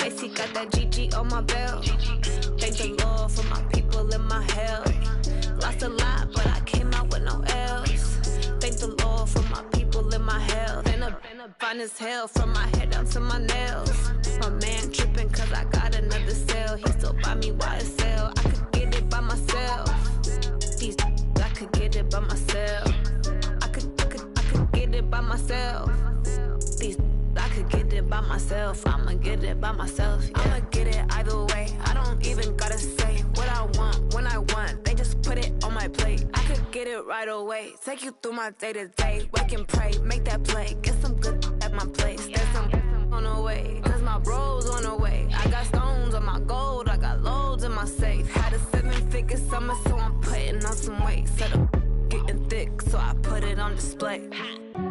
icy, got that GG on my belt. Thank the Lord for my people in my health. Lost a lot, but I came out with no L's. Thank the Lord for my people in my health. And a fine as hell from my head down to my nails. My man tripping cause I got another cell. He still buy me YSL. I could get it by myself. These I could get it by myself. I could get it by myself. These I could get it by myself. I'ma get it by myself. Yeah. I'ma get it either way. I don't even gotta say what I want when I want. They just put it on my plate. I could get it right away. Take you through my day to day. Wake and pray, make that play. Get some good at my place. There's some on the way. Cause my bro's on the way. I got stones on my gold. I got loads in my safe. Had a 7-figure summer, so I'm putting on some weight. Set up getting thick, so I put it on display.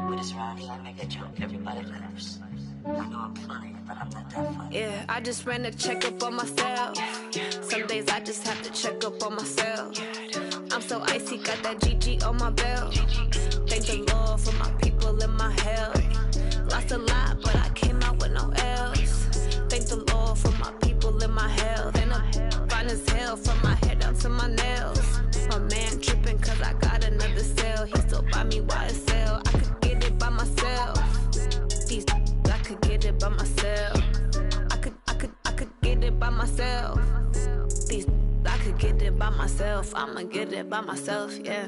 With this round here, I make a joke, everybody laughs. I know I'm funny, but I'm not that funny. Yeah, I just ran a checkup on myself. Some days I just have to check up on myself. I'm so icy, got that GG on my belt. Thank the Lord for my people in my health. Lost a lot, but I came out with no L's. Thank the Lord for my people in my health. And I'm fine as hell from my head down to my nails. My man tripping cause I got another cell. He still buy me YSL. I could get it by myself. These I could get it by myself. I could get it by myself. These I could get it by myself. I'ma get it by myself, yeah.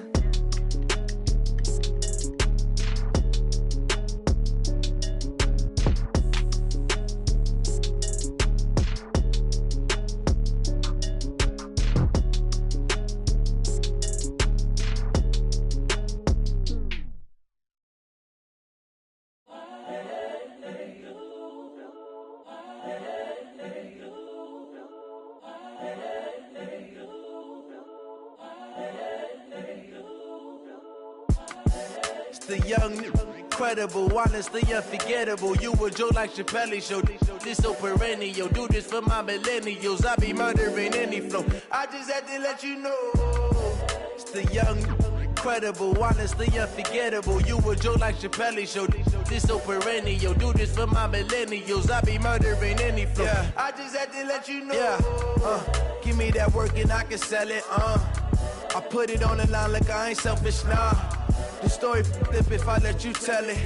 The young, incredible, honestly unforgettable. You a Joe like Chappelle show. This so perennial. Do this for my millennials. I be murdering any flow. I just had to let you know. It's the young, incredible, honestly unforgettable. You a Joe like Chappelle show. This so perennial. Do this for my millennials. I be murdering any flow. Yeah. I just had to let you know. Yeah. Give me that work and I can sell it. I put it on the line like I ain't selfish, nah. The story flip if I let you tell it.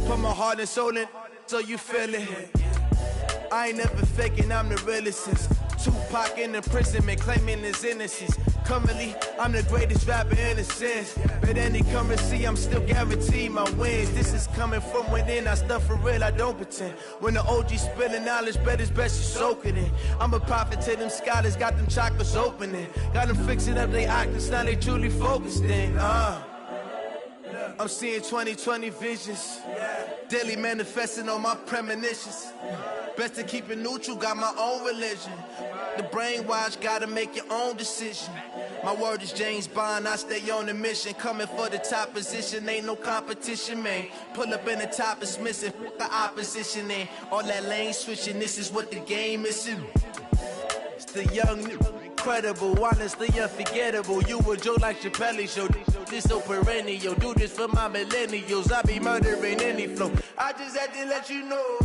Put my heart and soul in so you feel it. I ain't never faking, I'm the realest since Tupac in imprisonment, claiming his innocence. Currently, I'm the greatest rapper in a sense. But any currency, I'm still guaranteed my wins. This is coming from within, I stuff for real, I don't pretend. When the OG spilling knowledge, bet it's best you soak it in. I'm a prophet to them scholars, got them chakras opening. Got them fixing up they octaves, now they truly focused in. I'm seeing 2020 visions. Daily manifesting on my premonitions. Best to keep it neutral, got my own religion. The brainwash, gotta make your own decision. My word is James Bond, I stay on the mission. Coming for the top position, ain't no competition, man. Pull up in the top, it's missing, the opposition in. All that lane switching, this is what the game is in. It's the young, incredible, honestly unforgettable. You a Joe like Chappelle show. This so perennial. Do this for my millennials. I be murdering any flow. I just had to let you know.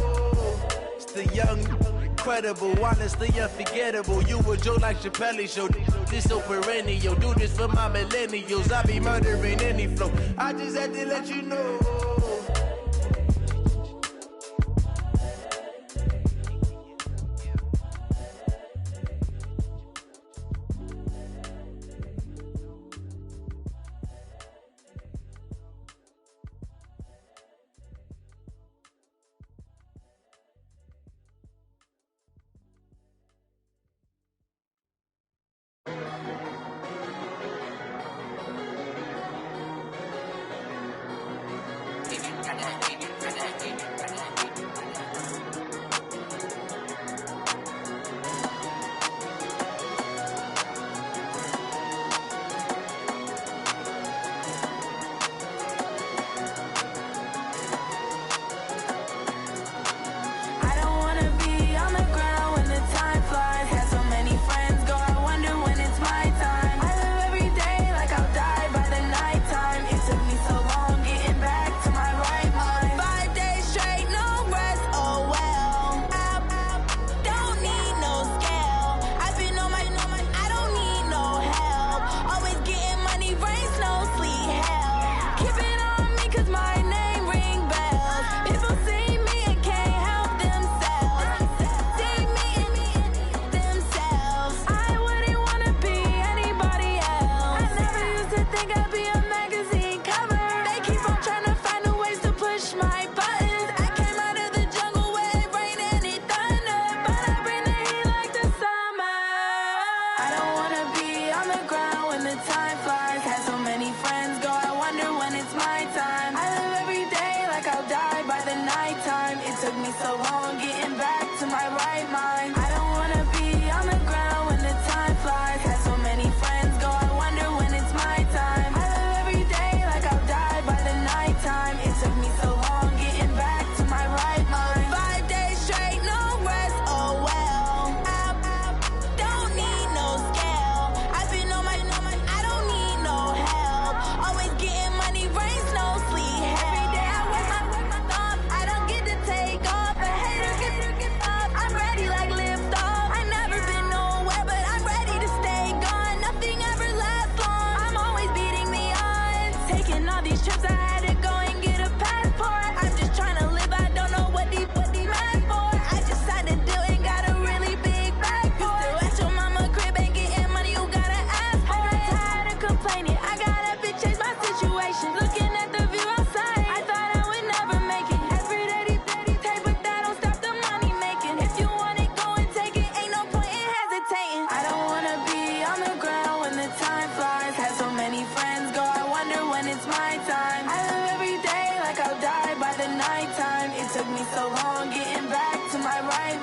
It's the young, incredible, honestly unforgettable. You a Joe like Chappelle show. This so perennial. Do this for my millennials. I be murdering any flow. I just had to let you know.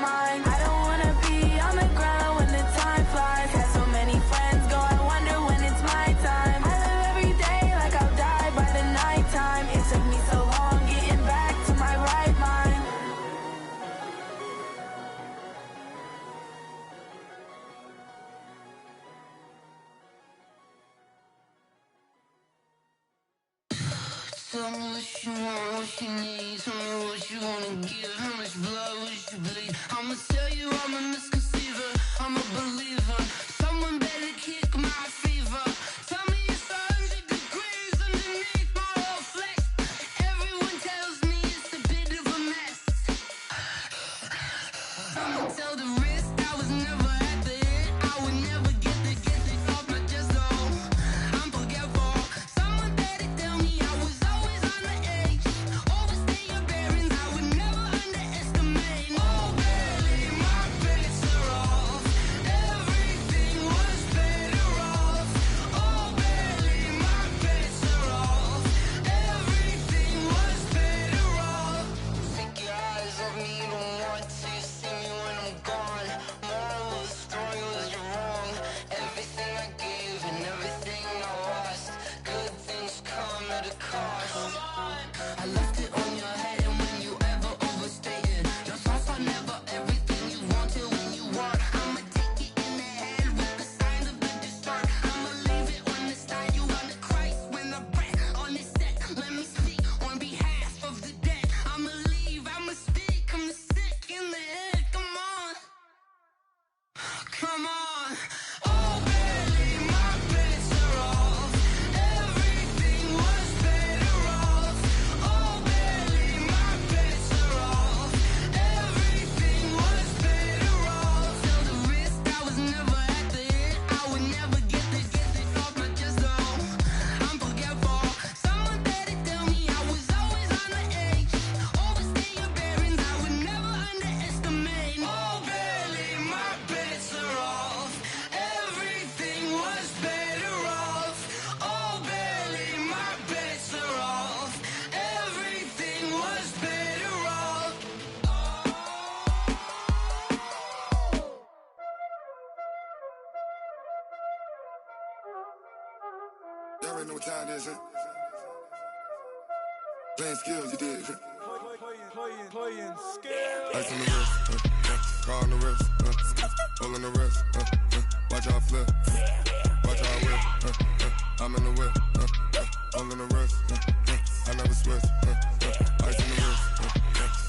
mind. I don't wanna be on the ground when the time flies. Had so many friends go, I wonder when it's my time. I live every day like I'll die by the nighttime. It took me so long getting back to my right mind. Tell me what you want, what you need. Tell me what you wanna give. How much blood would you bleed? I'ma tell you I'm a misconceiver, I'm a believer. Someone better kick my fever. Tell me it's 100 degrees underneath my whole flesh. Everyone tells me it's a bit of a mess. I'ma tell the risk I was never at the end. I would never get it off my chest though. I'm forgetful. Someone better tell me I was always on the edge. Overstay your bearings, I would never underestimate. Oh baby, my bets are off. Everything was better off. Oh baby, my bets are off. Everything was better off. Take your eyes off me, you don't want to see me when I'm gone. Moral of the story was you're wrong. Everything I gave and everything I lost. Good things come at a cost. I left it on your head and when you ever overstated. Your thoughts are never everything you wanted when you want. I'ma take it in the head with the signs of the distort. I'ma leave it on the side. You on the Christ when I breath on this set. Let me speak on behalf of the dead. I'ma leave, I'ma speak. I'm the sick in the head. Come on. Come on. Oh baby, my bets are off. Everything was better off. Oh baby, my bets are off. Everything was better off. Tell the risk I was never at the end. I would never get it off my chest though. I'm forgetful. Someone better tell me I was always on the edge. Overstay your bearings, I would never underestimate. Oh baby, my bets are off. Everything was better off. Oh baby, my bets are off. Everything was better off. Y'all already know what time it is, huh? Playing skills, you did. Playing skill. Ice on the wrist, car on the wrist, hole in the wrist, watch how I flip, watch how I whip, I'm in the whip, hole in the wrist, I never switch, ice on the wrist,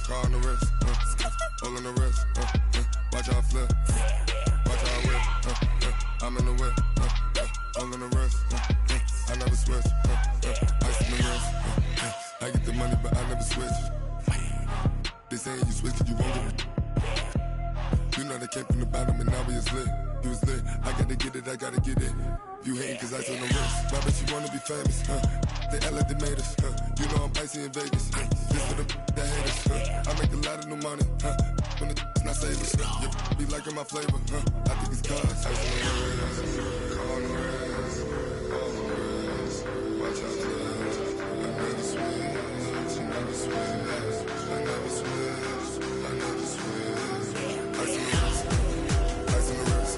car on the wrist, hole in the wrist, watch how I flip, watch how I whip, I'm in the whip, hole in the wrist, I never switch, ice on the wrist, I get the money but I never switch. They saying you switch 'cause you won't get it. You know they came from the bottom and now we is lit. You was lit, I gotta get it, I gotta get it. You hating 'cause I on the wrist. Why bet you wanna be famous, They act like they made us, You know I'm icy in Vegas, Just for the that hate us, I make a lot of new money, When it's not savers, You be liking my flavor, I think it's cause. Ice on the wrist, on the wrist, on the wrist. Watch out, I never switch, I never switch. I never switch, I never switch. Ice on the wrist, ice on the wrist,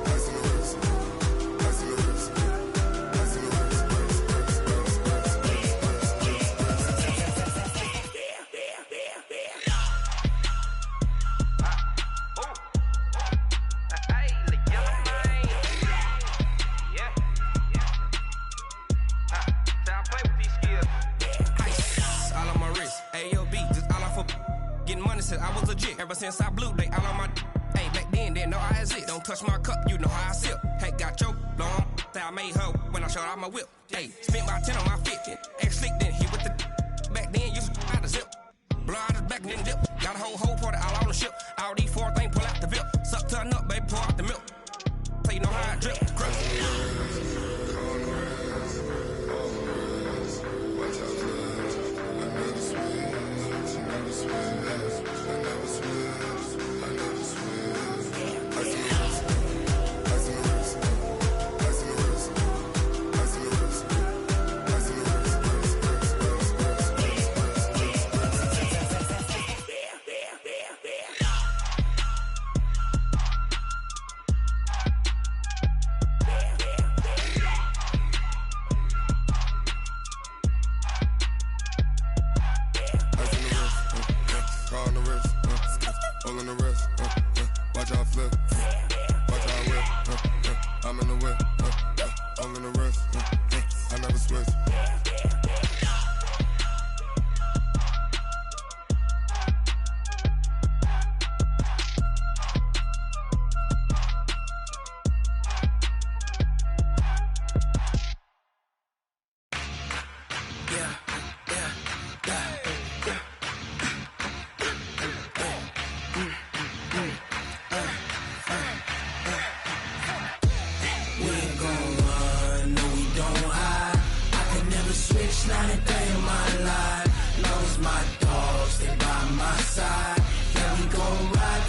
ice on the wrist, ice on the wrist, ice on the wrist, I was legit. Ever since I blew, they all on my Hey, back then, didn't know I exist. Don't touch my cup, you know how I sip. Hey, got choked, long. Say I made her when I showed out my whip. Hey, spent about 10 on my 50. Ex-slick, then hit with the back then, used to out the zip. Blow out his back, then dip. Got a whole party all on the ship. All these four things, pull out the VIP. Suck, turn up, baby, pour out the milk. So you know how I drip. Crush.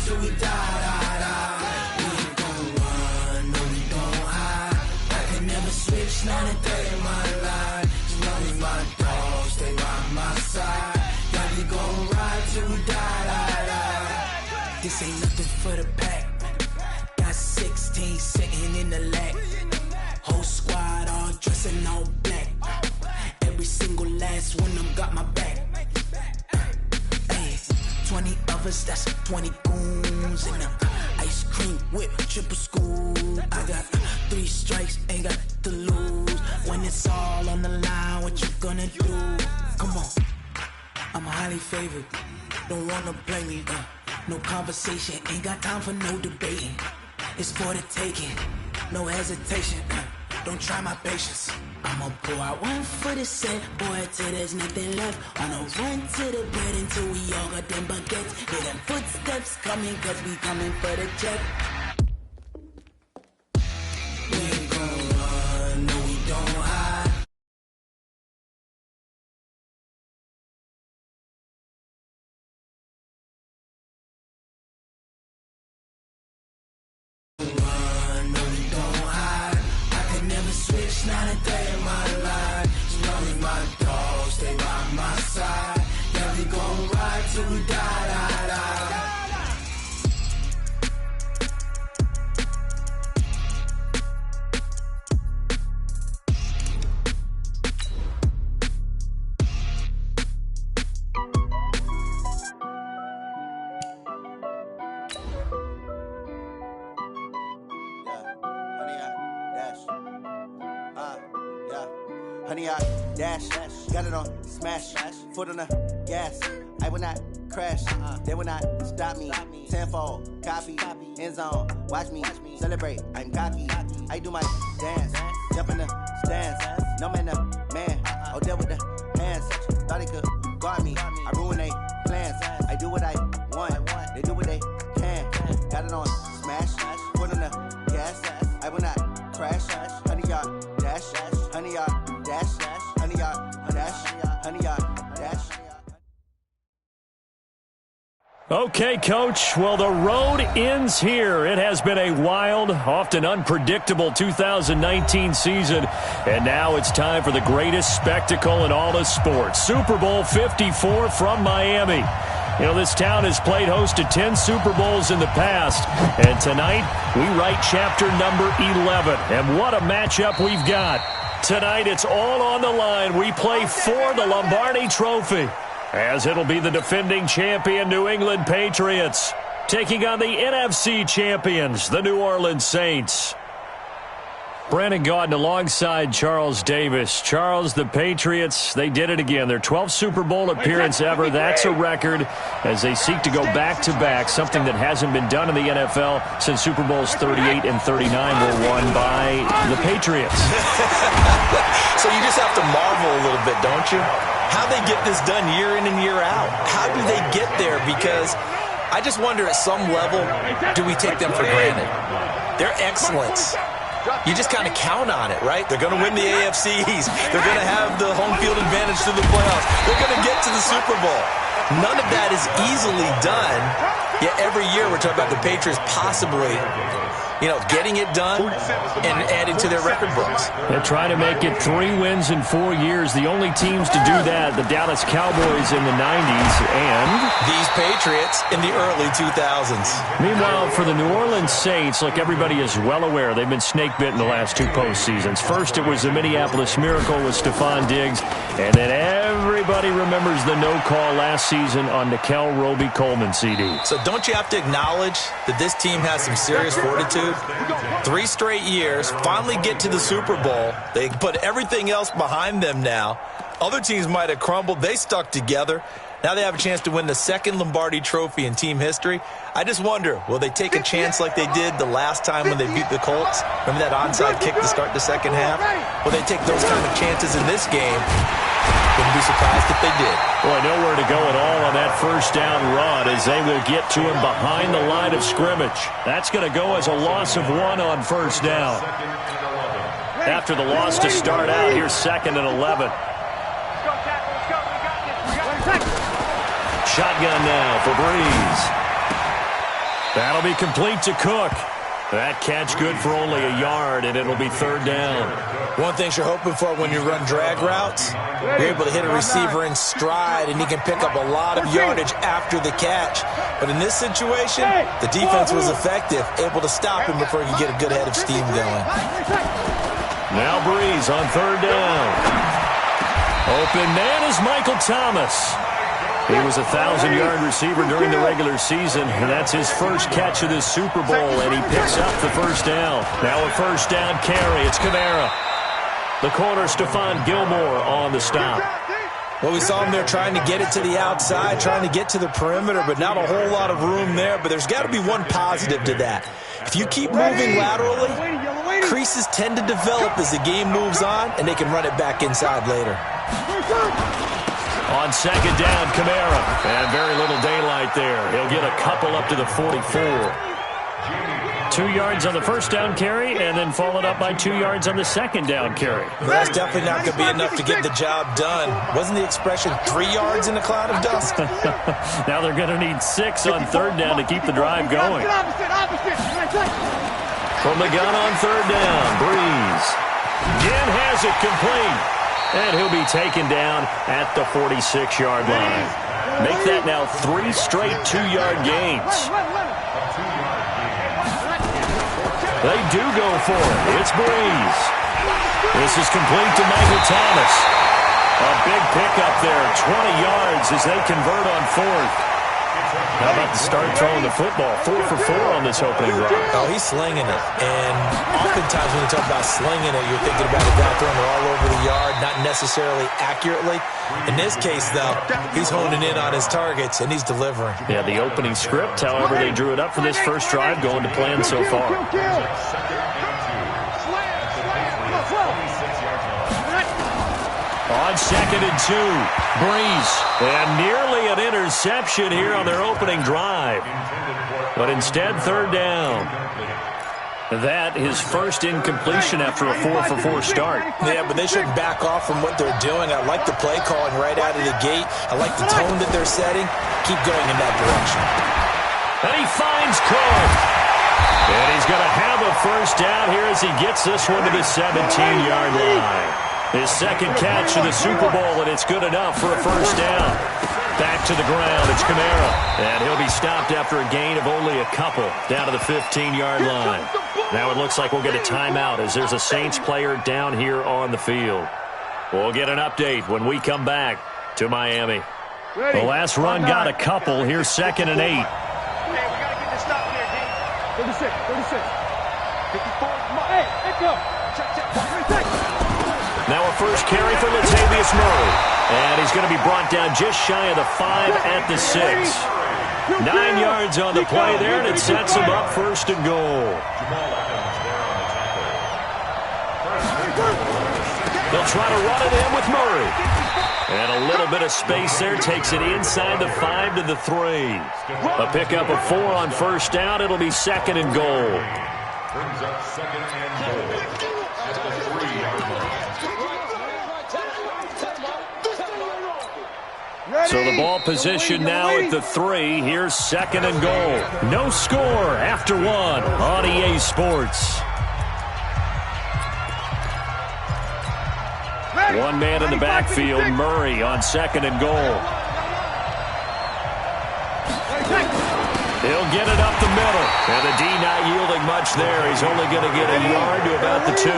till we die. We ain't gon' run, no we don't hide. I can never switch 9-3 in my life. As long as my dogs stay by my side. Yeah, we gon' ride till we die. This ain't nothing for the pack. Got 16 sitting in the lag. Whole squad all dressing all black. Every single last one of them got my back. Hey, 20 of us, that's 20 goons in the ice cream whip, triple scoop. I got 3 strikes, ain't got to lose. When it's all on the line, what you gonna do? Come on, I'm highly favored. Don't wanna blame me. No conversation, ain't got time for no debating. It's for the taking, no hesitation. Don't try my patience. I'ma pour out one for the set, boy, till there's nothing left. On a run to the bed until we all got them baguettes. Hear them footsteps coming, cause we coming for the check. We ain't gon' run, no we don't hide. Switch 9-3 in my life. As long as my dogs stay by my side. Yeah, we gon' ride till we die. Honey, I dash, got it on smash, foot on the gas. I will not crash, they will not stop me. Tenfold, copy, end zone, watch me celebrate. I'm cocky, I do my dance, jump in the stands. No man, the man, oh, there with the hands. Thought he could guard me, I ruin they plans. I do what I want, they do what they can. Got it on smash, foot on the gas. I will not crash, honey, y'all dash, honey, y'all. Okay, Coach. Well, the road ends here. It has been a wild, often unpredictable 2019 season. And now it's time for the greatest spectacle in all of sports. Super Bowl 54 from Miami. You know, this town has played host to 10 Super Bowls in the past. And tonight, we write chapter number 11. And what a matchup we've got. Tonight, it's all on the line. We play for the Lombardi Trophy, as it'll be the defending champion New England Patriots taking on the NFC champions, the New Orleans Saints. Brandon Gaudin alongside Charles Davis. Charles, the Patriots, they did it again. Their 12th Super Bowl appearance ever. That's a record as they seek to go back-to-back, something that hasn't been done in the NFL since Super Bowls 38 and 39 were won by the Patriots. So you just have to marvel a little bit, don't you? How they get this done year in and year out. How do they get there? Because I just wonder at some level, do we take them for granted? Their excellence, you just kind of count on it, right? They're going to win the AFC East. They're going to have the home field advantage to the playoffs. They're going to get to the Super Bowl. None of that is easily done. Yet every year we're talking about the Patriots possibly, getting it done and adding to their record books. They're trying to make it 3 wins in 4 years. The only teams to do that, the Dallas Cowboys in the 90s and these Patriots in the early 2000s. Meanwhile, for the New Orleans Saints, like everybody is well aware, they've been snake-bitten the last 2 postseasons. First, it was the Minneapolis Miracle with Stephon Diggs, and then everybody remembers the no-call last season on Nickel Roby-Coleman CD. So don't you have to acknowledge that this team has some serious fortitude? 3 straight years, finally get to the Super Bowl. They put everything else behind them now. Other teams might have crumbled. They stuck together. Now they have a chance to win the 2nd Lombardi Trophy in team history. I just wonder, will they take a chance like they did the last time when they beat the Colts? Remember that onside kick to start the second half? Will they take those kind of chances in this game? Wouldn't be surprised if they did. Boy, nowhere to go at all on that first down run as they will get to him behind the line of scrimmage. That's going to go as a loss of 1 on first down. After the loss to start out, here's 2nd and 11. Shotgun now for Breeze. That'll be complete to Cook. That catch good for only a yard, and it'll be third down. One thing you're hoping for when you run drag routes, you're able to hit a receiver in stride, and he can pick up a lot of yardage after the catch. But in this situation, the defense was effective, able to stop him before he could get a good head of steam going. Now Breeze on third down. Open man is Michael Thomas. He was a 1,000-yard receiver during the regular season, and that's his first catch of this Super Bowl, and he picks up the first down. Now a first down carry. It's Kamara. The corner, Stephon Gilmore on the stop. Well, we saw him there trying to get it to the outside, trying to get to the perimeter, but not a whole lot of room there. But there's got to be one positive to that. If you keep moving laterally, creases tend to develop as the game moves on, and they can run it back inside later. On second down, Kamara. And very little daylight there. He'll get a couple up to the 44. 2 yards on the first down carry, and then followed up by 2 yards on the second down carry. Well, that's definitely not going to be enough to get the job done. Wasn't the expression 3 yards in a cloud of dust? Now they're going to need 6 on third down to keep the drive going. From the gun on third down, Breeze. Again has it complete. And he'll be taken down at the 46-yard line. Make that now 3 straight 2-yard gains. They do go for it. It's Breeze. This is complete to Michael Thomas. A big pickup there, 20 yards as they convert on fourth. How about the start throwing the football? 4 for 4 on this opening drive. Oh, he's slinging it. And oftentimes when you talk about slinging it, you're thinking about a guy throwing it all over the yard, not necessarily accurately. In this case, though, he's honing in on his targets, and he's delivering. Yeah, the opening script, however, they drew it up for this first drive, going to plan so far. On second and 2, Breeze. And nearly an interception here on their opening drive. But instead, third down. That his first incompletion after a 4 for 4 start. Yeah, but they shouldn't back off from what they're doing. I like the play calling right out of the gate. I like the tone that they're setting. Keep going in that direction. And he finds Cook. And he's going to have a first down here as he gets this one to the 17-yard line. His second catch of the Super Bowl, and it's good enough for a first down. Back to the ground, it's Kamara. And he'll be stopped after a gain of only a couple, down to the 15-yard line. Now it looks like we'll get a timeout as there's a Saints player down here on the field. We'll get an update when we come back to Miami. The last run got a couple. Here's second and 8. Hey, we got to get this stop here, D. 36, 54. Hey, let's go. Check. Now a first carry for Latavius Murray. And he's going to be brought down just shy of the 5 at the 6. 9 yards on the play there, and it sets him up first and goal. They'll try to run it in with Murray. And a little bit of space there takes it inside the 5 to the 3. A pickup of 4 on first down. It'll be second and goal. Brings up second and goal at the 3-yard line. So the ball position now at the 3. Here's second and goal. No score after 1 on EA Sports. One man in the backfield, Murray on second and goal. He'll get it up the middle. And the D not yielding much there. He's only going to get a yard to about the 2.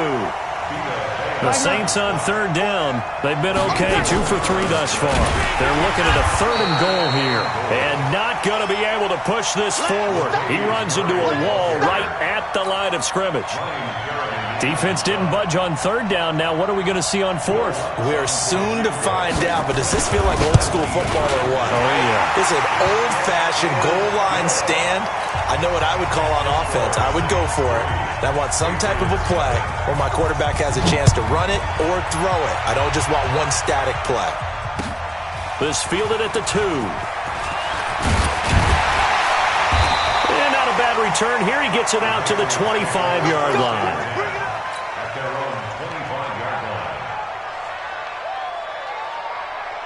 The Saints on third down. They've been okay, 2 for 3 thus far. They're looking at a third and goal here. And not going to be able to push this forward. He runs into a wall right at the line of scrimmage. Defense didn't budge on third down. Now what are we going to see on fourth? We're soon to find out, but does this feel like old school football or what? Oh, yeah. It's an old-fashioned goal line stand. I know what I would call on offense. I would go for it. And I want some type of a play where my quarterback has a chance to run it or throw it. I don't just want one static play. This fielded at the 2. And not a bad return here. He gets it out to the 25-yard line. At their own 25-yard line.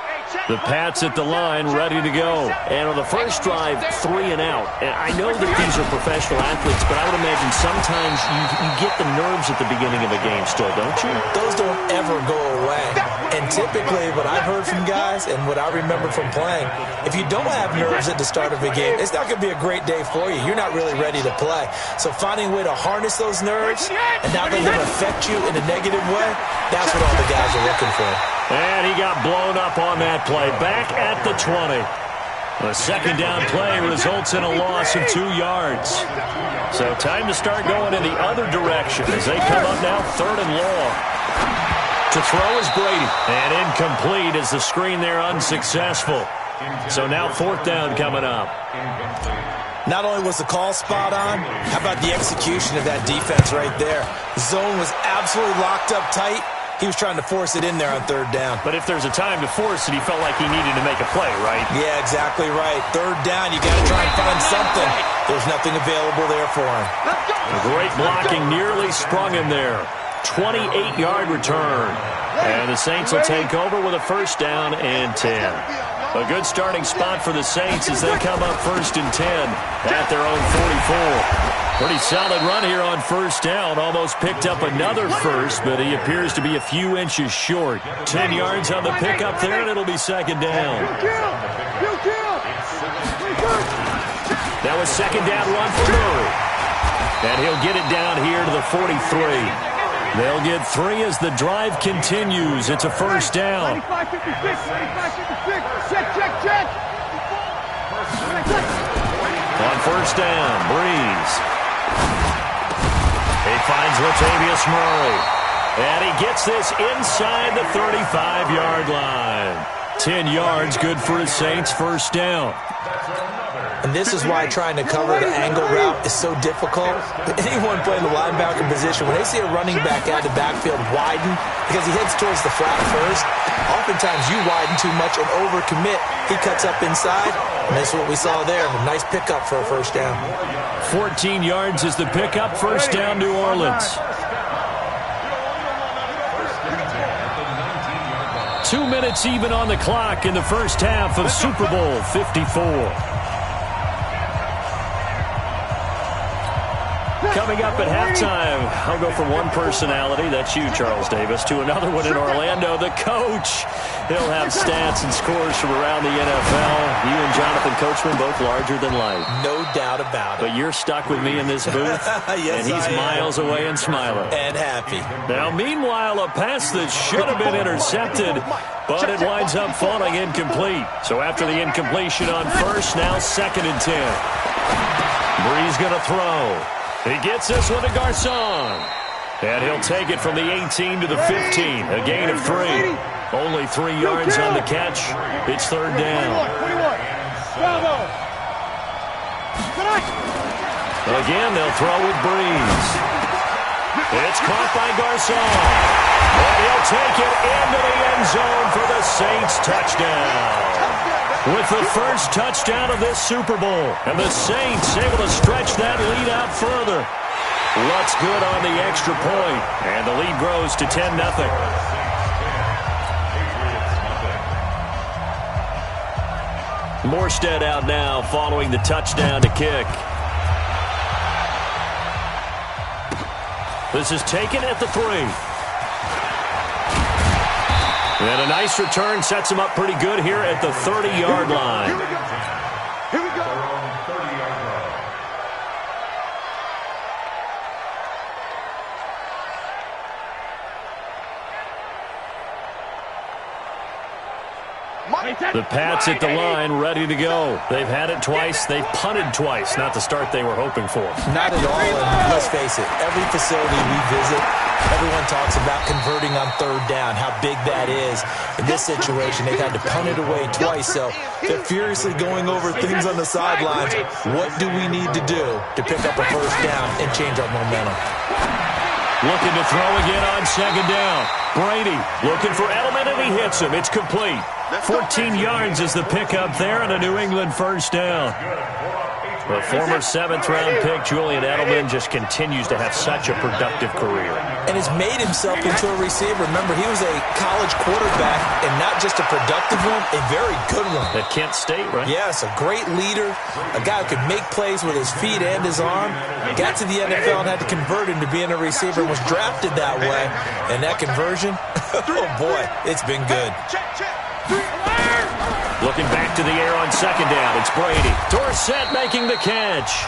Hey, check. The Pats at the line, ready to go. And on the first drive, 3 and out. And I know that these are professional athletes, but I would imagine sometimes you get the nerves at the beginning of a game still, don't you? Those don't ever go away. And typically, what I've heard from guys and what I remember from playing, if you don't have nerves at the start of a game, it's not going to be a great day for you. You're not really ready to play. So finding a way to harness those nerves and not let them affect you in a negative way, that's what all the guys are looking for. And he got blown up on that play. Back at the 20. The second down play results in a loss of 2 yards. So time to start going in the other direction as they come up now 3rd and long. To throw is Brady. And incomplete as the screen there unsuccessful. So now 4th down coming up. Not only was the call spot on, how about the execution of that defense right there? The zone was absolutely locked up tight. He was trying to force it in there on 3rd down. But if there's a time to force it, he felt like he needed to make a play, right? Yeah, exactly right. 3rd down, you got to try and find something. There's nothing available there for him. Great blocking, nearly sprung him there. 28-yard return. And the Saints will take over with a 1st down and 10. A good starting spot for the Saints as they come up 1st and 10 at their own 44. Pretty solid run here on 1st down. Almost picked up another first, but he appears to be a few inches short. 10 yards on the pickup there, and it'll be 2nd down. That was 2nd down run for Murray. And he'll get it down here to the 43. They'll get 3 as the drive continues. It's a 1st down. 95-56. Check. On 1st down, Breeze. He finds Latavius Murray. And he gets this inside the 35-yard line. 10 yards, good for his Saints, 1st down. And this is why trying to cover the angle route is so difficult. Anyone playing the linebacker position, when they see a running back out of the backfield widen, because he heads towards the flat first, oftentimes you widen too much and overcommit. He cuts up inside, and that's what we saw there. A nice pickup for a 1st down. 14 yards is the pickup, 1st down, New Orleans. 2 minutes even on the clock in the first half of Super Bowl 54. Coming up at halftime, I'll go from one personality, that's you, Charles Davis, to another one in Orlando, the coach. He'll have stats and scores from around the NFL. You and Jonathan Coachman, both larger than life. No doubt about it. But you're stuck with me in this booth, yes, and he's miles away and smiling. And happy. Now, meanwhile, a pass that should have been intercepted, but it winds up falling incomplete. So after the incompletion on 1st, now 2nd and 10. Breeze going to throw. He gets this one to Garcon. And he'll take it from the 18 to the 15. A gain of 3. Only 3 yards on the catch. It's 3rd down. Again, they'll throw with Breeze. It's caught by Garcon. And he'll take it into the end zone for the Saints touchdown. With the first touchdown of this Super Bowl. And the Saints able to stretch that lead out further. Lutz good on the extra point. And the lead grows to 10-0. Morstead out now following the touchdown to kick. This is taken at the 3. And a nice return sets him up pretty good here at the 30-yard line. Here we go. The Pats at the line, ready to go. They've had it twice. They've punted twice. Not the start they were hoping for. Not at all. And let's face it, every facility we visit, everyone talks about converting on 3rd down, how big that is. In this situation, they've had to punt it away twice, so they're furiously going over things on the sidelines. What do we need to do to pick up a 1st down and change our momentum? Looking to throw again on 2nd down. Brady looking for Edelman, and he hits him. It's complete. 14 yards is the pickup there, and a New England 1st down. The former 7th-round pick, Julian Edelman, just continues to have such a productive career. And has made himself into a receiver. Remember, he was a college quarterback, and not just a productive one, a very good one. At Kent State, right? Yes, a great leader, a guy who could make plays with his feet and his arm. Got to the NFL and had to convert into being a receiver and was drafted that way. And that conversion, oh boy, it's been good. Looking back to the air on 2nd down, it's Brady. Dorsett making the catch.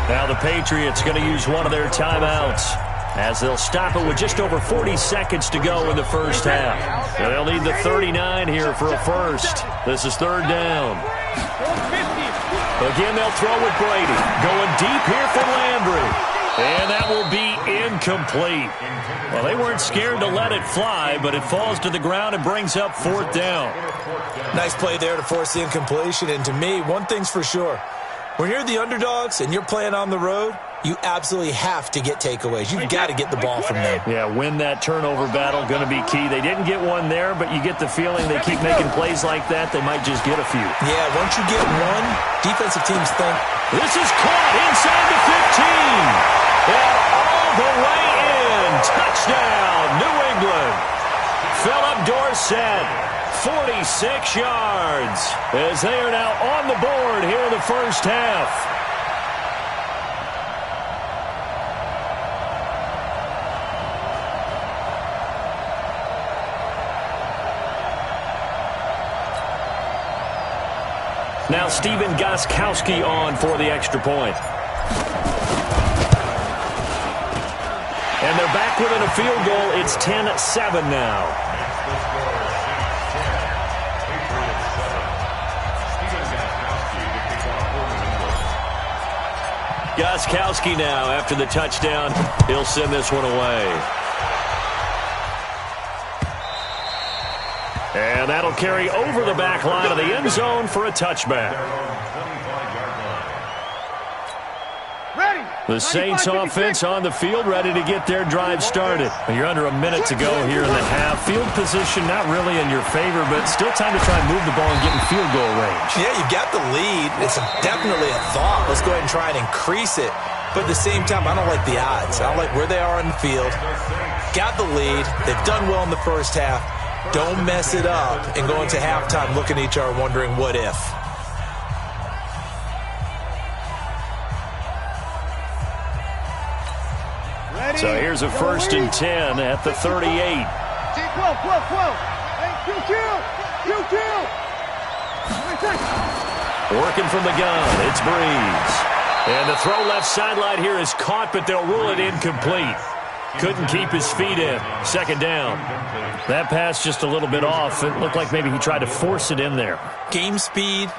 Now the Patriots going to use one of their timeouts as they'll stop it with just over 40 seconds to go in the first half. And they'll need the 39 here for a first. This is 3rd down. Again, they'll throw with Brady. Going deep here for Landry. And that will be incomplete. Well, they weren't scared to let it fly, but it falls to the ground and brings up 4th down. Nice play there to force the incompletion. And to me, one thing's for sure. When you're the underdogs and you're playing on the road, you absolutely have to get takeaways. You've got to get the ball from them. Yeah, win that turnover battle, going to be key. They didn't get one there, but you get the feeling they keep making plays like that, they might just get a few. Yeah, once you get one, defensive teams think. This is caught inside the 15. And all the way in. Touchdown, New England. Philip Dorsett, 46 yards, as they are now on the board here in the first half. Now Stephen Gostkowski on for the extra point. And they're back within a field goal. It's 10-7 now. Gostkowski now, after the touchdown, he'll send this one away. And that'll carry over the back line of the end zone for a touchback. The Saints offense on the field, ready to get their drive started. You're under a minute to go here in the half. Field position not really in your favor, but still time to try and move the ball and get in field goal range. Yeah, you got the lead. It's definitely a thought. Let's go ahead and try and increase it. But at the same time, I don't like the odds. I don't like where they are on the field. Got the lead. They've done well in the first half. Don't mess it up and go into halftime looking at each other wondering what if. So here's a 1st and 10 at the 38. Working from the gun, it's Breeze. And the throw left sideline here is caught, but they'll rule it incomplete. Couldn't keep his feet in. 2nd down. That pass just a little bit off. It looked like maybe he tried to force it in there. Game speed,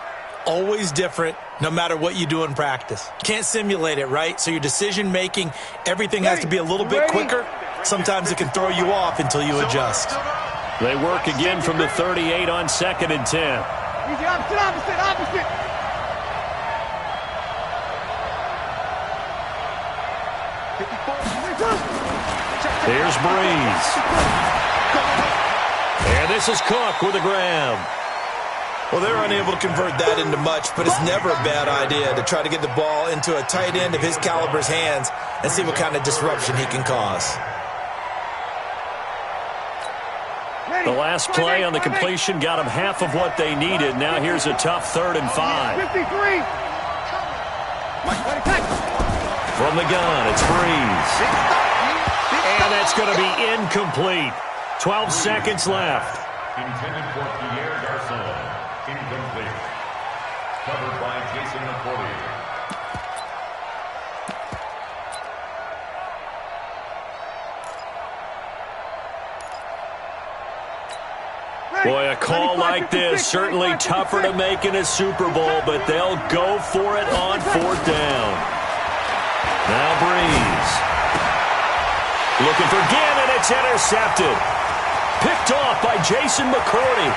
always different, no matter what you do in practice. Can't simulate it, right? So your decision-making, everything has to be a little bit quicker. Sometimes it can throw you off until you adjust. They work again from the 38 on 2nd and 10. Easy, opposite. Here's Breeze. And this is Cook with a grab. Well, they're unable to convert that into much, but it's never a bad idea to try to get the ball into a tight end of his caliber's hands and see what kind of disruption he can cause. The last play on the completion got them half of what they needed. Now here's a tough 3rd and 5. 53. From the gun, it's Breeze. And that's going to be incomplete. 12 seconds left. Intended for Pierre Garçon. Incomplete. Covered by Jason McCourty. Boy, a call like this, certainly tougher to make in a Super Bowl, but they'll go for it on 4th down. Now Breeze. Looking for Ginn, and it's intercepted. Picked off by Jason McCourty.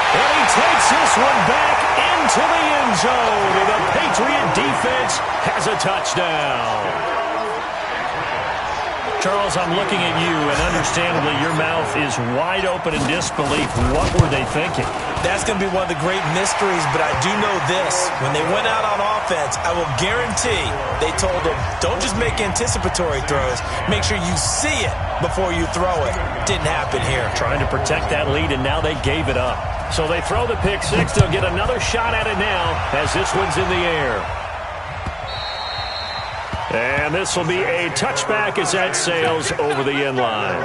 And he takes this one back into the end zone, and the Patriot defense has a touchdown. Charles, I'm looking at you, and understandably, your mouth is wide open in disbelief. What were they thinking? That's going to be one of the great mysteries, but I do know this. When they went out on offense, I will guarantee they told them, don't just make anticipatory throws. Make sure you see it before you throw it. Didn't happen here. Trying to protect that lead, and now they gave it up. So they throw the pick six. They'll get another shot at it now as this one's in the air. And this will be a touchback as that sails over the end line.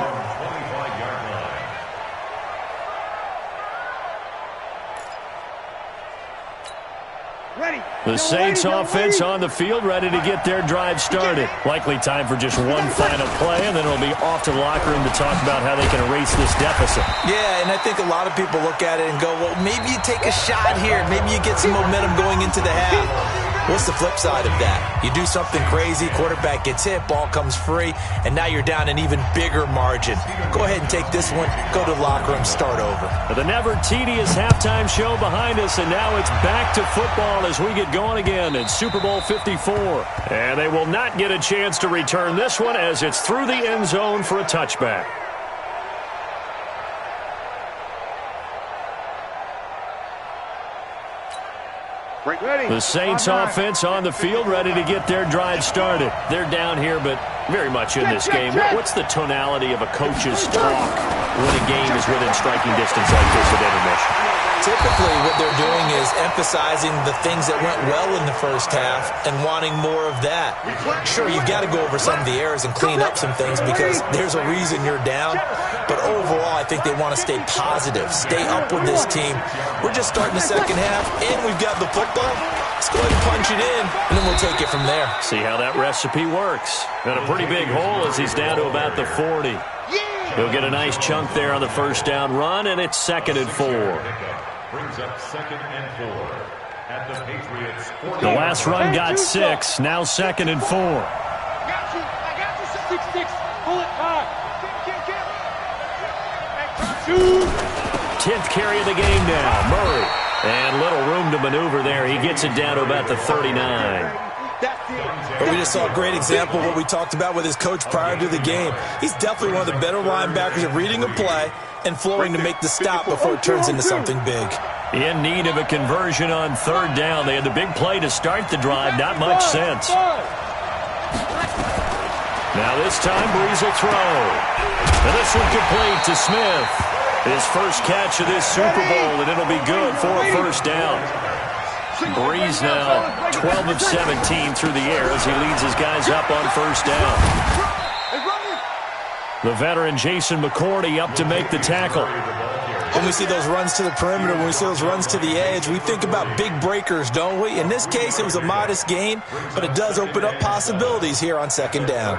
The Saints offense on the field, ready to get their drive started. Likely time for just one final play, and then it'll be off to the locker room to talk about how they can erase this deficit. Yeah, and I think a lot of people look at it and go, well, maybe you take a shot here. Maybe you get some momentum going into the half. What's the flip side of that? You do something crazy, quarterback gets hit, ball comes free, and now you're down an even bigger margin. Go ahead and take this one, go to the locker room, start over. The never tedious halftime show behind us, and now it's back to football as we get going again in Super Bowl 54. And they will not get a chance to return this one as it's through the end zone for a touchback. The Saints offense on the field, ready to get their drive started. They're down here, but very much in this game. What's the tonality of a coach's talk when a game is within striking distance like this at intermission? Typically, what they're doing is emphasizing the things that went well in the first half and wanting more of that. Sure, you've got to go over some of the errors and clean up some things because there's a reason you're down. But overall, I think they want to stay positive, stay up with this team. We're just starting the second half, and we've got the football. Let's go ahead and punch it in, and then we'll take it from there. See how that recipe works. Got a pretty big hole as he's down to about the 40. He'll get a nice chunk there on the first down run, and it's 2nd and 4. Brings up 2nd and 4 at the Patriots. The last run got 6, now 2nd and 4. I got you. 6-6. Pull it high. 10th carry of the game now, Murray. And little room to maneuver there. He gets it down to about the 39. But we just saw a great example of what we talked about with his coach prior to the game. He's definitely one of the better linebackers at reading a play and flowing to make the stop before it turns into something big. In need of a conversion on 3rd down. They had the big play to start the drive. Not much sense. Now this time, Breeze will throw. And this one complete to Smith. His first catch of this Super Bowl, and it'll be good for a first down. Breeze now 12 of 17 through the air as he leads his guys up on first down. The veteran Jason McCourty up to make the tackle. When we see those runs to the perimeter, when we see those runs to the edge, we think about big breakers, don't we? In this case, it was a modest gain, but it does open up possibilities here on 2nd down.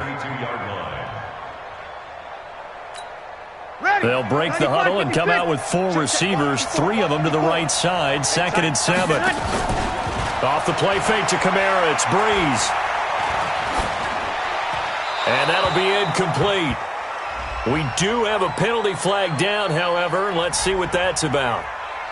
They'll break the huddle and come out with 4 receivers, 3 of them to the right side, 2nd and 7. Off the play fake to Kamara, it's Breeze. And that'll be incomplete. We do have a penalty flag down, however, and let's see what that's about.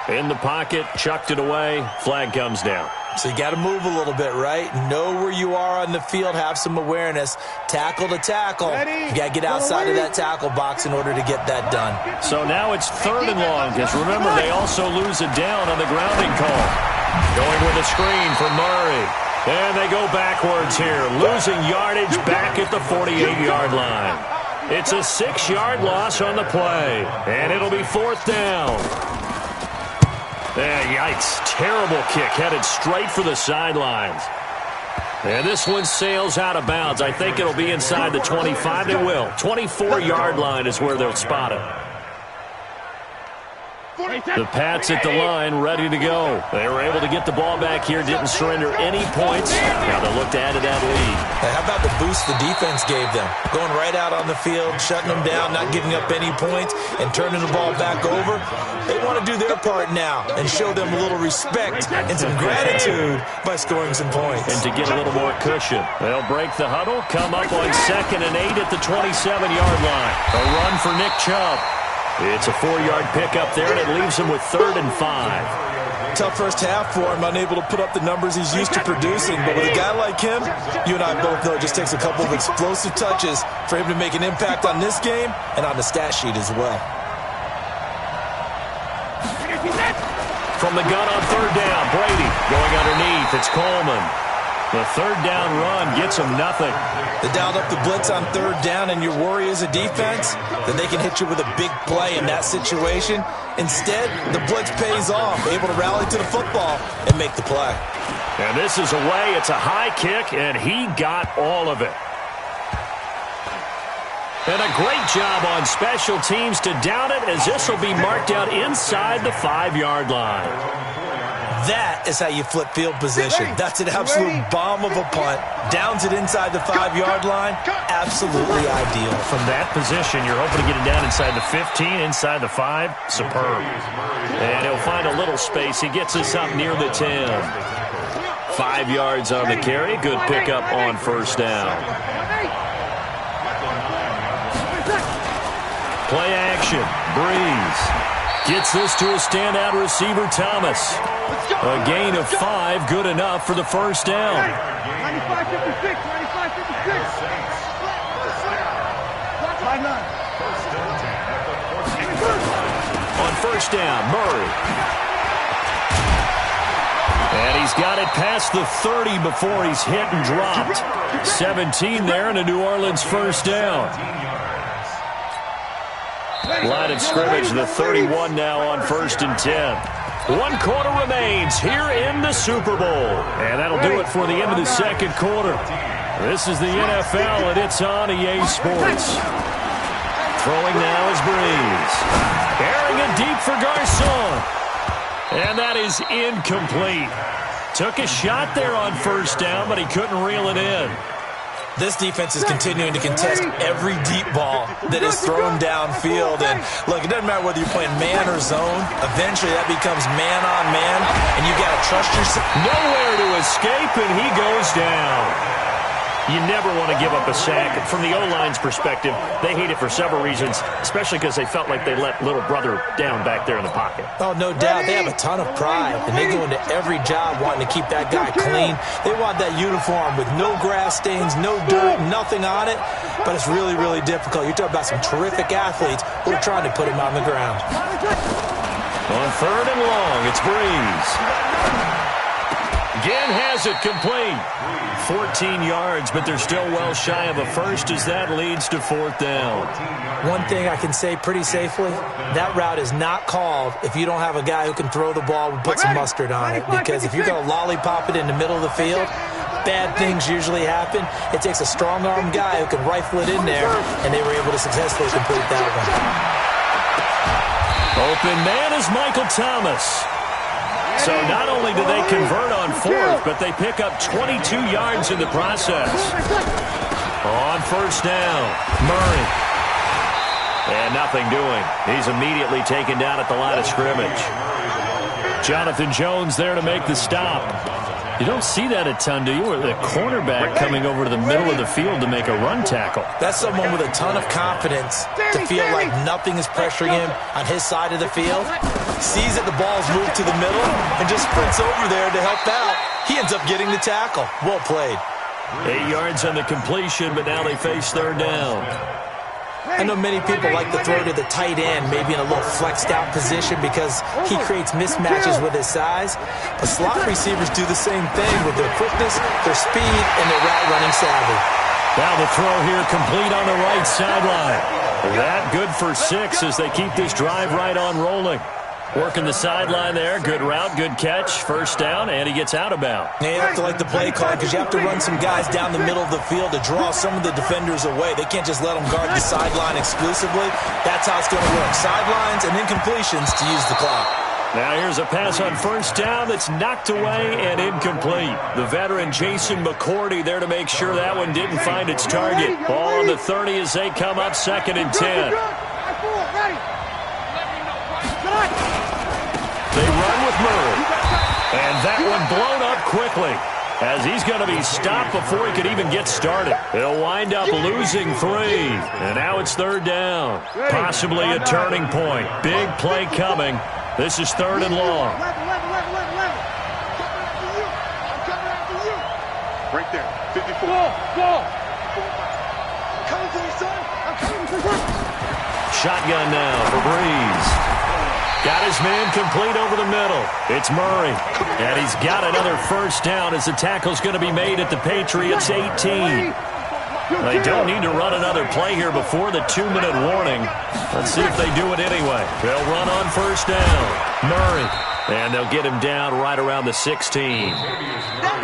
In the pocket, chucked it away, flag comes down. So you got to move a little bit, right? Know where you are on the field, have some awareness. Tackle to tackle. You got to get outside of that tackle box in order to get that done. So now it's 3rd and long, because remember, they also lose it down on the grounding call. Going with a screen for Murray. And they go backwards here, losing yardage back at the 48-yard line. It's a 6-yard loss on the play, and it'll be 4th down. Yikes, terrible kick, headed straight for the sidelines. And this one sails out of bounds. I think it'll be inside the 25. They will. 24-yard line is where they'll spot it. The Pats at the line, ready to go. They were able to get the ball back here, didn't surrender any points. Now they'll look to add to that lead. Hey, how about the boost the defense gave them? Going right out on the field, shutting them down, not giving up any points, and turning the ball back over. They want to do their part now and show them a little respect and some gratitude by scoring some points. And to get a little more cushion. They'll break the huddle, come up on 2nd and 8 at the 27-yard line. A run for Nick Chubb. It's a 4-yard pickup there, and it leaves him with 3rd and 5. tough first half for him, unable to put up the numbers he's used to producing. But with a guy like him, you and I both know it just takes a couple of explosive touches for him to make an impact on this game and on the stat sheet as well. From the gun on third down, Brady going underneath. It's Coleman. The third down run gets him nothing. They dialed up the blitz on third down, and your worry as a defense that they can hit you with a big play in that situation. Instead, the blitz pays off, able to rally to the football and make the play. And this is away. It's a high kick, and he got all of it. And a great job on special teams to down it, as this will be marked out inside the 5-yard line. That is how you flip field position. That's an absolute bomb of a punt. Downs it inside the 5-yard line. Absolutely ideal. From that position, you're hoping to get it down inside the 15, inside the 5. Superb. And he'll find a little space. He gets us up near the 10. 5 yards on the carry. Good pickup on first down. Play action. Breeze gets this to a standout receiver, Thomas. A gain of 5, good enough for the first down. 95-56, 95-56. On first down, Murray. And he's got it past the 30 before he's hit and dropped. 17 there and a New Orleans first down. Line of scrimmage, the 31 now on first and 10. 1 quarter remains here in the Super Bowl. And that'll do it for the end of the second quarter. This is the NFL, and it's on EA Sports. Throwing now is Breeze. Airing it deep for Garcon. And that is incomplete. Took a shot there on first down, but he couldn't reel it in. This defense is continuing to contest every deep ball that is thrown downfield. And, look, it doesn't matter whether you're playing man or zone. Eventually, that becomes man-on-man, and you got to trust yourself. Nowhere to escape, and he goes down. You never want to give up a sack. From the O-line's perspective, they hate it for several reasons, especially because they felt like they let little brother down back there in the pocket. Oh, no doubt. They have a ton of pride, and they go into every job wanting to keep that guy clean. They want that uniform with no grass stains, no dirt, nothing on it, but it's really, really difficult. You're talking about some terrific athletes who are trying to put him on the ground. On third and long, it's Breeze. Again has it complete. 14 yards, but they're still well shy of a first as that leads to fourth down. One thing I can say pretty safely, that route is not called if you don't have a guy who can throw the ball and put some mustard on it. Because if you're going to lollipop it in the middle of the field, bad things usually happen. It takes a strong-arm guy who can rifle it in there, and they were able to successfully complete that one. Open man is Michael Thomas. So not only do they convert on fourth, but they pick up 22 yards in the process. On first down, Murray. And nothing doing. He's immediately taken down at the line of scrimmage. Jonathan Jones there to make the stop. You don't see that a ton, do you? Or the cornerback coming over to the middle of the field to make a run tackle. That's someone with a ton of confidence to feel like nothing is pressuring him on his side of the field. Sees that the ball's moved to the middle and just sprints over there to help out. He ends up getting the tackle. Well played. 8 yards on the completion, but now they face third down. I know many people like to throw to the tight end, maybe in a little flexed out position because he creates mismatches with his size. But slot receivers do the same thing with their quickness, their speed, and their route running savvy. Now the throw here complete on the right sideline. That good for 6 as they keep this drive right on rolling. Working the sideline there. Good route, good catch. First down, and he gets out of bounds. Yeah, you have to like the play call because you have to run some guys down the middle of the field to draw some of the defenders away. They can't just let them guard the sideline exclusively. That's how it's going to work. Sidelines and incompletions to use the clock. Now here's a pass on first down that's knocked away and incomplete. The veteran Jason McCourty there to make sure that one didn't find its target. Ball on the 30 as they come up second and 10. They run with Murray. And that one blown up quickly as he's going to be stopped before he could even get started. He'll wind up losing 3. And now it's third down. Possibly a turning point. Big play coming. This is third and long. Right there. 54. Go. I'm coming for you, son. I'm coming for you. Shotgun now for Breeze. Got his man complete over the middle. It's Murray. And he's got another first down as the tackle's going to be made at the Patriots 18. They don't need to run another play here before the 2-minute warning. Let's see if they do it anyway. They'll run on first down. Murray. And they'll get him down right around the 16.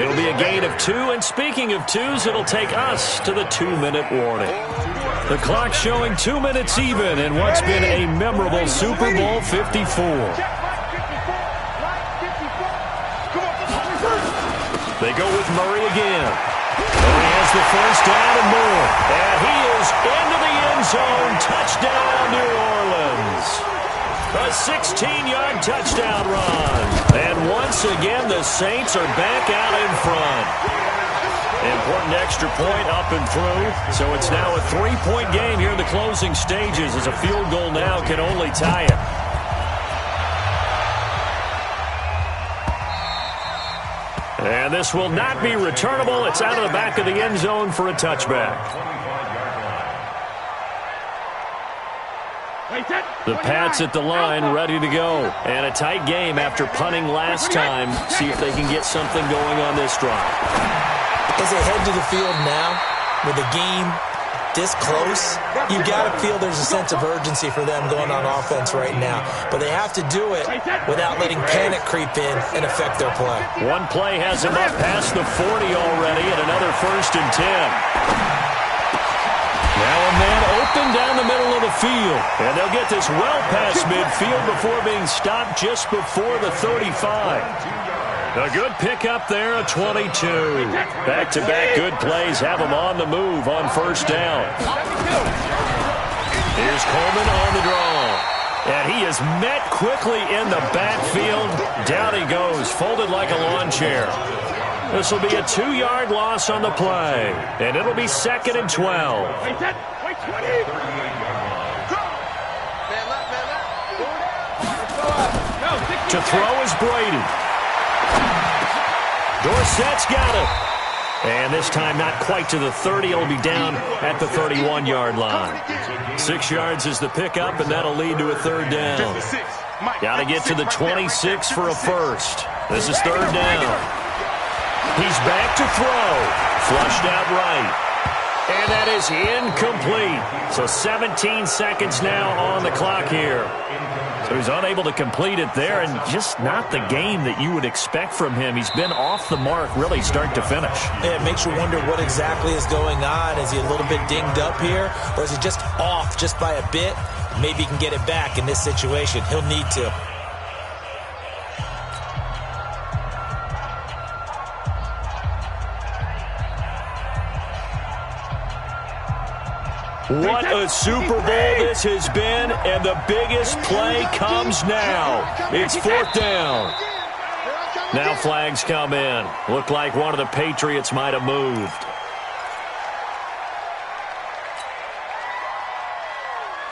It'll be a gain of 2. And speaking of 2s, it'll take us to the 2-minute warning. The clock showing 2 minutes even in what's been a memorable Super Bowl 54. They go with Murray again. Murray has the first down and more. And he is into the end zone. Touchdown, New Orleans. A 16-yard touchdown run. And once again, the Saints are back out in front. Important extra point up and through. So it's now a 3-point game here in the closing stages as a field goal now can only tie it. And this will not be returnable. It's out of the back of the end zone for a touchback. The Pats at the line ready to go. And a tight game after punting last time. See if they can get something going on this drive. As they head to the field now, with the game this close, you've got to feel there's a sense of urgency for them going on offense right now. But they have to do it without letting panic creep in and affect their play. One play has him up past the 40 already and another 1st and 10. Now a man open down the middle of the field. And they'll get this well past midfield before being stopped just before the 35. A good pickup there, a 22. Back-to-back good plays have him on the move on first down. Here's Coleman on the draw. And he is met quickly in the backfield. Down he goes, folded like a lawn chair. This will be a 2-yard loss on the play. And it'll be 2nd and 12. To throw is Brady. Dorsett's got it. And this time not quite to the 30. It'll be down at the 31-yard line. 6 yards is the pickup, and that'll lead to a 3rd down. Got to get to the 26 for a first. This is 3rd down. He's back to throw. Flushed out right. And that is incomplete. So 17 seconds now on the clock here. So he's unable to complete it there, and just not the game that you would expect from him. He's been off the mark really start to finish. Yeah, it makes you wonder what exactly is going on. Is he a little bit dinged up here, or is he just off just by a bit? Maybe he can get it back in this situation. He'll need to. What a Super Bowl this has been, and the biggest play comes now. It's 4th down. Now flags come in. Looked like one of the Patriots might have moved.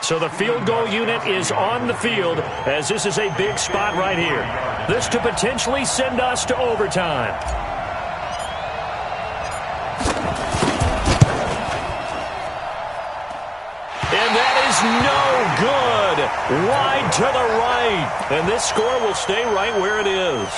So the field goal unit is on the field as this is a big spot right here. This to potentially send us to overtime. No good. Wide to the right. And this score will stay right where it is.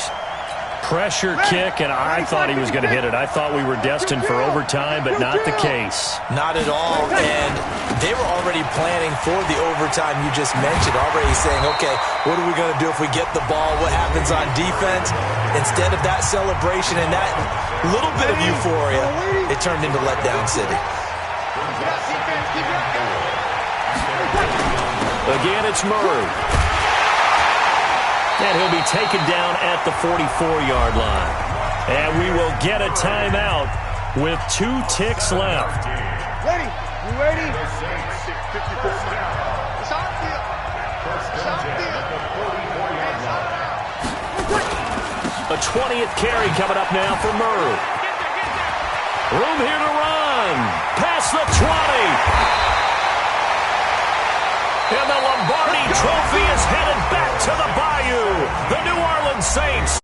Pressure kick, and I thought he was going to hit it. I thought we were destined for overtime, but not the case. Not at all. And they were already planning for the overtime you just mentioned, already saying, okay, what are we going to do if we get the ball? What happens on defense? Instead of that celebration and that little bit of euphoria, it turned into letdown city. Again, it's Murray. And he'll be taken down at the 44-yard line. And we will get a timeout with 2 ticks left. Ready? You ready? A 20th carry coming up now for Murray. Room here to run. Past the 20. And the Lombardi Trophy is headed back to the Bayou. The New Orleans Saints